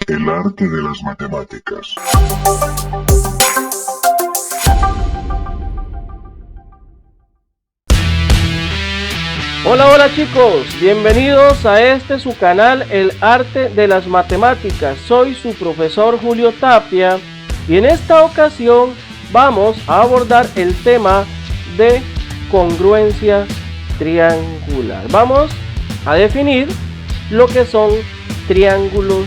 El arte de las matemáticas. Hola, hola chicos, bienvenidos a su canal El Arte de las Matemáticas. Soy su profesor Julio Tapia y en esta ocasión vamos a abordar el tema de congruencia triangular. Vamos a definir lo que son triángulos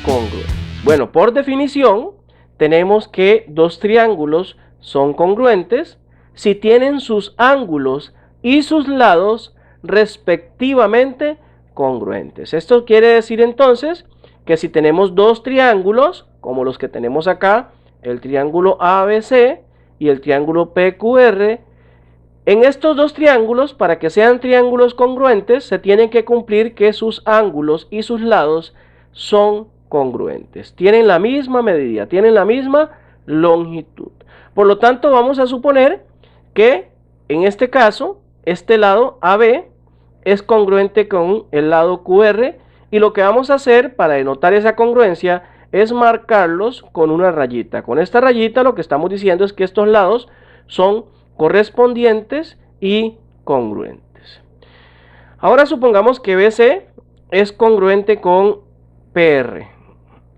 congruentes. Bueno, por definición tenemos que dos triángulos son congruentes si tienen sus ángulos y sus lados respectivamente congruentes. Esto quiere decir entonces que si tenemos dos triángulos, como los que tenemos acá, el triángulo ABC y el triángulo PQR, en estos dos triángulos, para que sean triángulos congruentes, se tienen que cumplir que sus ángulos y sus lados son congruentes. Tienen la misma medida, tienen la misma longitud. Por lo tanto, vamos a suponer que en este caso, este lado AB es congruente con el lado QR y lo que vamos a hacer para denotar esa congruencia es marcarlos con una rayita. Con esta rayita lo que estamos diciendo es que estos lados son correspondientes y congruentes. Ahora supongamos que BC es congruente con PR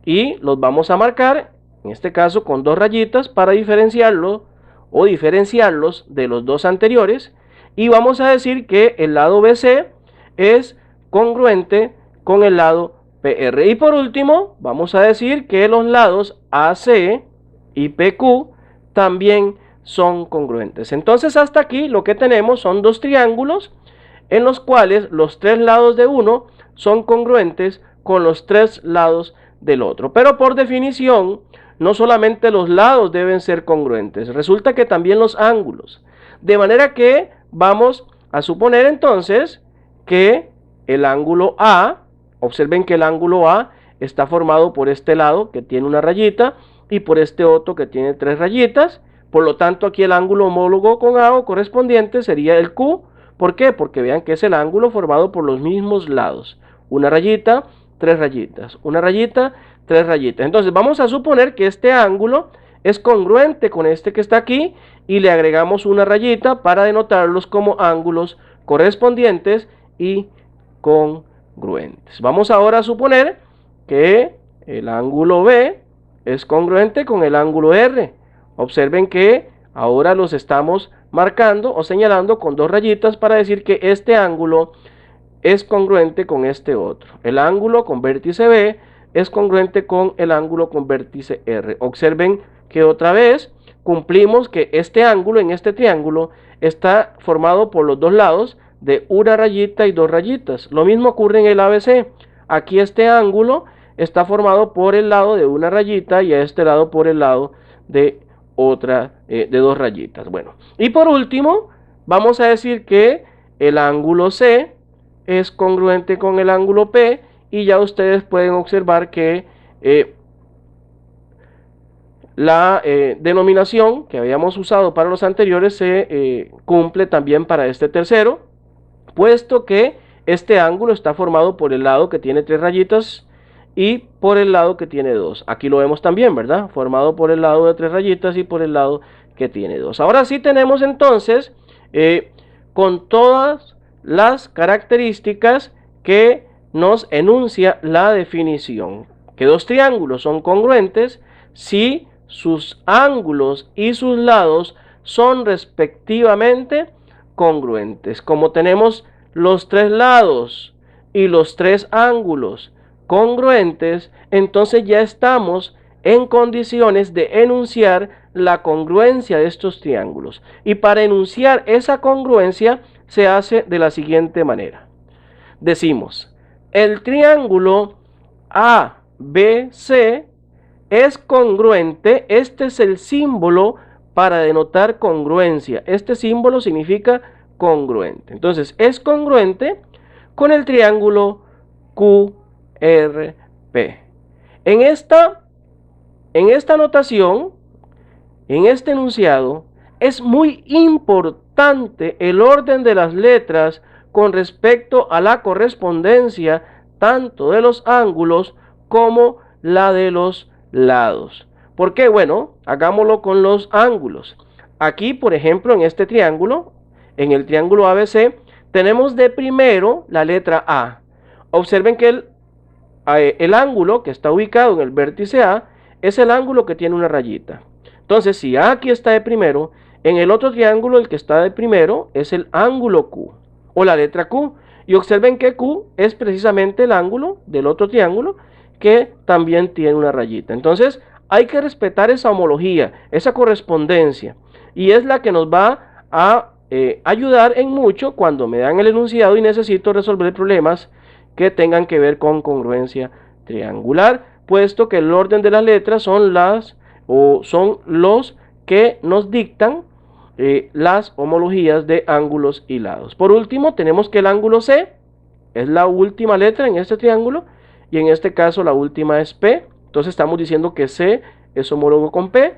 y los vamos a marcar, en este caso con dos rayitas para diferenciarlo o diferenciarlos de los dos anteriores, y vamos a decir que el lado BC es congruente con el lado PR. Y por último, vamos a decir que los lados AC y PQ también son congruentes. Entonces hasta aquí lo que tenemos son dos triángulos en los cuales los tres lados de uno son congruentes con los tres lados del otro. Pero por definición, no solamente los lados deben ser congruentes, resulta que también los ángulos. De manera que vamos a suponer entonces que el ángulo A, observen que el ángulo A está formado por este lado que tiene una rayita y por este otro que tiene tres rayitas. Por lo tanto, aquí el ángulo homólogo con A o correspondiente sería el Q. ¿Por qué? Porque vean que es el ángulo formado por los mismos lados. Una rayita, tres rayitas. Una rayita, tres rayitas. Entonces vamos a suponer que este ángulo es congruente con este que está aquí y le agregamos una rayita para denotarlos como ángulos correspondientes y congruentes. Vamos ahora a suponer que el ángulo B es congruente con el ángulo R. Observen que ahora los estamos marcando o señalando con dos rayitas para decir que este ángulo es congruente con este otro. El ángulo con vértice B es congruente con el ángulo con vértice R. Observen que otra vez cumplimos que este ángulo en este triángulo está formado por los dos lados de una rayita y dos rayitas. Lo mismo ocurre en el ABC. Aquí este ángulo está formado por el lado de una rayita y a este lado por el lado de otra de dos rayitas. Bueno, y por último vamos a decir que el ángulo C es congruente con el ángulo P y ya ustedes pueden observar que la denominación que habíamos usado para los anteriores se cumple también para este tercero, puesto que este ángulo está formado por el lado que tiene tres rayitas y por el lado que tiene dos. Aquí lo vemos también, ¿verdad? Formado por el lado de tres rayitas y por el lado que tiene dos. Ahora sí tenemos entonces con todas las características que nos enuncia la definición, que dos triángulos son congruentes si sus ángulos y sus lados son respectivamente congruentes. Como tenemos los tres lados y los tres ángulos congruentes, entonces ya estamos en condiciones de enunciar la congruencia de estos triángulos. Y para enunciar esa congruencia se hace de la siguiente manera. Decimos, el triángulo ABC es congruente. Este es el símbolo para denotar congruencia. Este símbolo significa congruente. Entonces, es congruente con el triángulo QRP. En esta notación, en este enunciado, es muy importante el orden de las letras con respecto a la correspondencia tanto de los ángulos como la de los lados. ¿Por qué? Bueno, hagámoslo con los ángulos. Aquí, por ejemplo, en este triángulo, en el triángulo ABC, tenemos de primero la letra A. Observen que el ángulo que está ubicado en el vértice A es el ángulo que tiene una rayita. Entonces, si A aquí está de primero, en el otro triángulo el que está de primero es el ángulo Q o la letra Q. Y observen que Q es precisamente el ángulo del otro triángulo que también tiene una rayita. Entonces, hay que respetar esa homología, esa correspondencia. Y es la que nos va a ayudar en mucho cuando me dan el enunciado y necesito resolver problemas que tengan que ver con congruencia triangular, puesto que el orden de las letras son los que nos dictan las homologías de ángulos y lados. Por último, tenemos que el ángulo C es la última letra en este triángulo y en este caso la última es P. Entonces estamos diciendo que C es homólogo con P.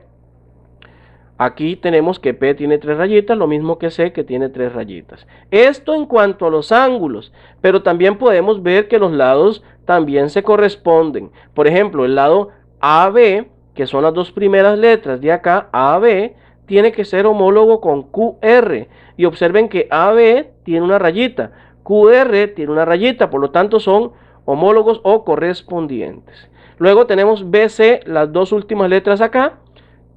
Aquí tenemos que P tiene 3 rayitas, lo mismo que C que tiene 3 rayitas. Esto en cuanto a los ángulos, pero también podemos ver que los lados también se corresponden. Por ejemplo, el lado AB, que son las dos primeras letras de acá, AB, tiene que ser homólogo con QR. Y observen que AB tiene una rayita, QR tiene una rayita, por lo tanto son homólogos o correspondientes. Luego tenemos BC, las dos últimas letras acá,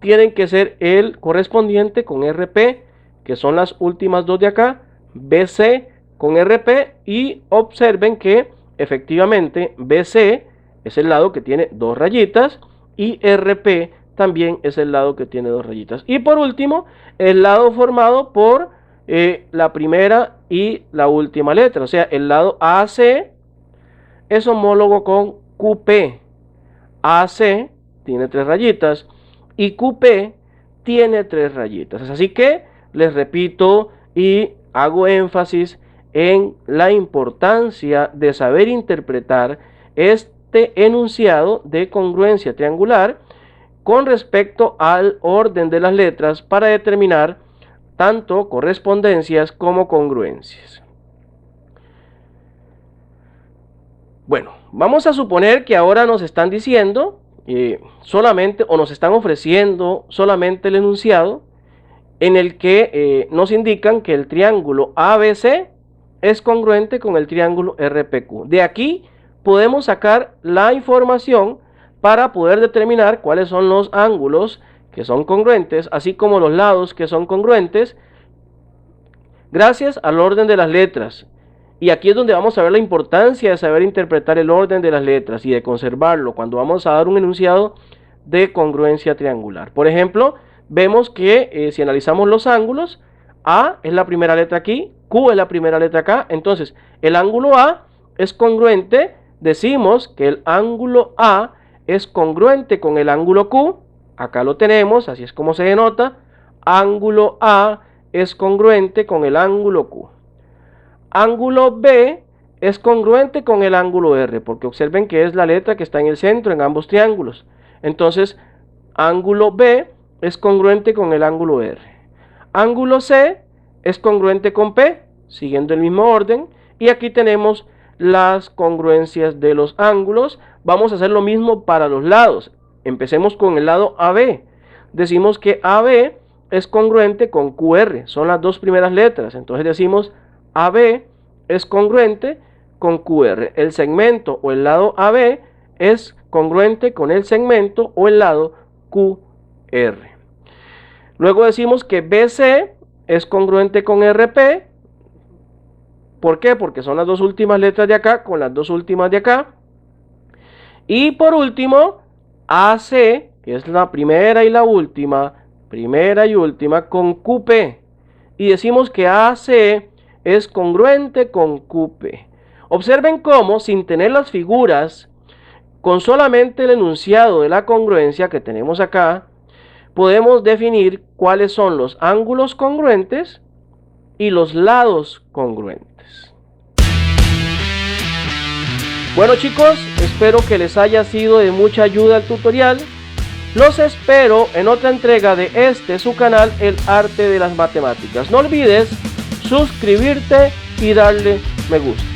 tienen que ser el correspondiente con RP, que son las últimas dos de acá, BC con RP, y observen que efectivamente BC es el lado que tiene 2 rayitas y RP también es el lado que tiene 2 rayitas. Y por último, el lado formado por la primera y la última letra, o sea, el lado AC es homólogo con QP. AC tiene 3 rayitas y QP tiene 3 rayitas. Así que les repito y hago énfasis en la importancia de saber interpretar este enunciado de congruencia triangular con respecto al orden de las letras para determinar tanto correspondencias como congruencias. Bueno, vamos a suponer que ahora nos están diciendo solamente, o nos están ofreciendo solamente el enunciado en el que nos indican que el triángulo ABC es congruente con el triángulo RPQ. De aquí podemos sacar la información para poder determinar cuáles son los ángulos que son congruentes, así como los lados que son congruentes, gracias al orden de las letras. Y aquí es donde vamos a ver la importancia de saber interpretar el orden de las letras y de conservarlo cuando vamos a dar un enunciado de congruencia triangular. Por ejemplo, vemos que si analizamos los ángulos, A es la primera letra aquí, Q es la primera letra acá. Entonces, el ángulo A es congruente, decimos que el ángulo A es congruente con el ángulo Q. Acá lo tenemos, así es como se denota. Ángulo A es congruente con el ángulo Q. Ángulo B es congruente con el ángulo R, porque observen que es la letra que está en el centro en ambos triángulos. Entonces, ángulo B es congruente con el ángulo R. Ángulo C es congruente con P, siguiendo el mismo orden. Y aquí tenemos las congruencias de los ángulos. Vamos a hacer lo mismo para los lados. Empecemos con el lado AB. Decimos que AB es congruente con QR, son las dos primeras letras. Entonces decimos AB es congruente con QR. El segmento o el lado AB es congruente con el segmento o el lado QR. Luego decimos que BC es congruente con RP. ¿Por qué? Porque son las dos últimas letras de acá con las dos últimas de acá. Y por último, AC, que es la primera y la última, con QP. Y decimos que AC es congruente con QP. Observen cómo, sin tener las figuras, con solamente el enunciado de la congruencia que tenemos acá, podemos definir cuáles son los ángulos congruentes y los lados congruentes. Bueno chicos, espero que les haya sido de mucha ayuda el tutorial. Los espero en otra entrega de su canal, El Arte de las Matemáticas. No olvides suscribirte y darle me gusta.